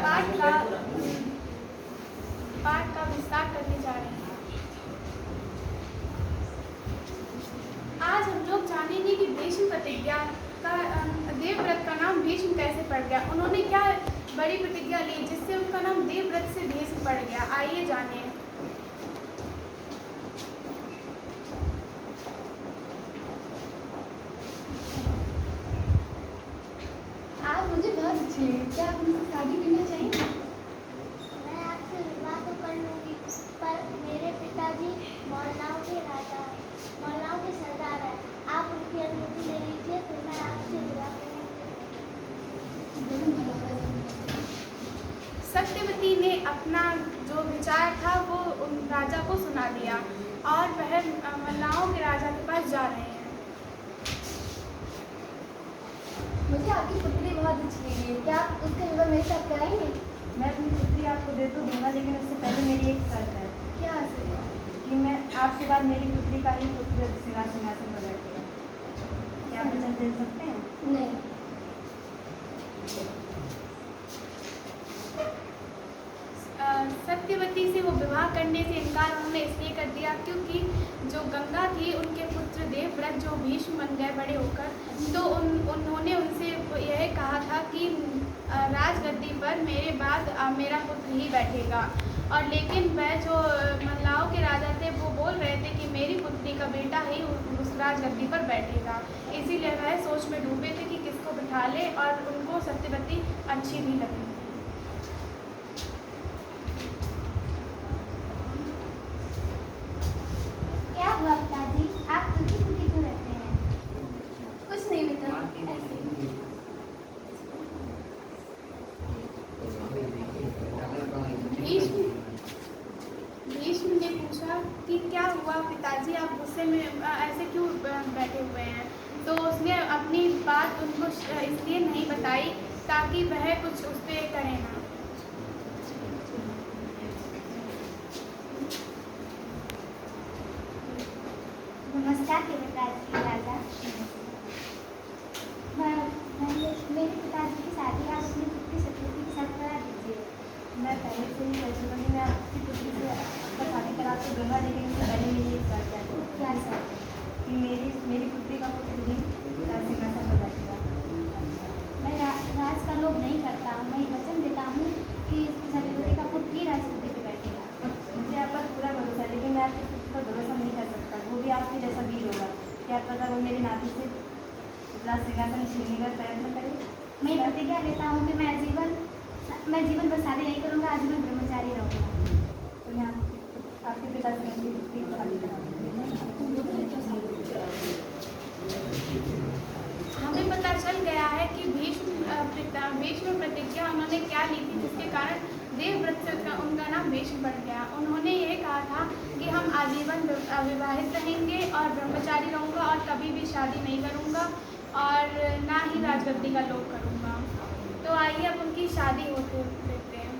पाठ का विस्तार करने जा रहे हैं। आज हम लोग जानेंगे कि भीष्म प्रतिज्ञा का देवव्रत का नाम भीष्म कैसे पड़ गया। उन्होंने क्या बड़ी प्रतिज्ञा ली जिससे उनका नाम देवव्रत से भीष्म पड़ गया। आइए जानें। आप मुझे बहुत अच्छी लगी। क्या आप मुझसे शादी करना चाहेंगे? मैं आपसे विवाह तो कर लूंगी, पर मेरे पिताजी मौलाओं के राजा हैं, मौलाओं के सरदार हैं। आप उनकी अनुमति ले लीजिए तो मैं आपसे विवाह करूंगी। सत्यवती ने अपना जो विचार था वो उन राजा को सुना दिया और वह मल्लाओं के राजा के पास जा रहे हैं। मुझे आपकी पुत्री बहुत अच्छी लगी है। क्या आप उसका विवाह मेरे साथ कराएंगे? मैं अपनी पुत्री आपको दे तो दूंगा, लेकिन उससे पहले मेरी एक शर्त है क्या सर? कि मैं आपके बाद मेरी पुत्री का ही पुत्र सिंहासन पर बैठेगा। क्या आप वचन दे सकते हैं? नहीं। सत्यवती से वो विवाह करने से इनकार उन्होंने इसलिए कर दिया क्योंकि जो गंगा थी उनके पुत्र देवव्रत जो भीष्म बन गए बड़े होकर, तो उन्होंने उनसे यह कहा था कि राजगद्दी पर मेरे बाद मेरा पुत्र ही बैठेगा। और लेकिन वह जो मल्लाओं के राजा थे वो बोल रहे थे कि मेरी पुत्री का बेटा ही उस राजगद्दी पर बैठेगा। इसीलिए वह सोच में डूबे थे कि किसको बिठा ले, और उनको सत्यवती अच्छी नहीं लगी। क्या हुआ पिताजी, आप दुखी दुखी क्यों रहते हैं? कुछ नहीं बेटा। भीष्म ने पूछा कि क्या हुआ पिताजी, आप गुस्से में ऐसे क्यों बैठे हुए हैं। तो उसने अपनी बात उनको इसलिए नहीं बताई ताकि वह कुछ उस पर करें ना। नमस्कार पिताजी राजा। मेरे पिताजी की शादी आप अपनी पुत्री सत्यवती के साथ करा दीजिए। मैं पहले से ही कह चुका कि मैं आपकी पुत्री से आपका शादी करा तो दूंगा, लेकिन उससे पहले मेरी एक शर्त है। क्या सर? कि मेरी पुत्री का पुत्र ही सिंहासन पर बैठेगा। मैं राज का लोभ नहीं करता, मैं वचन देता हूँ कि सत्यवती का पुत्र ही राजगद्दी पे बैठेगा। मुझे आप पर पूरा भरोसा है, लेकिन मैं आपके पुत्र पर भरोसा नहीं कर सकता। वो भी आपके जैसा वीर होगा। क्या पता वो मेरी नाती से सिंहासन छीनने का प्रयत्न करे। मैं प्रतिज्ञा लेता हूँ कि मैं जीवन भर शादी नहीं करूँगा, आजीवन ब्रह्मचारी रहूँगा। तो मैं आपके पिता से अपनी पुत्री को शादी हमें पता चल गया है कि भीष्म प्रतिज्ञा उन्होंने क्या ली थी जिसके कारण देवव्रत से उनका नाम भीष्म पड़ गया। उन्होंने ये कहा था कि हम आजीवन अविवाहित रहेंगे और ब्रह्मचारी रहूँगा और कभी भी शादी नहीं करूँगा और ना ही राजगद्दी का लोभ करूँगा। तो आइए अब उनकी शादी होते देखते हैं।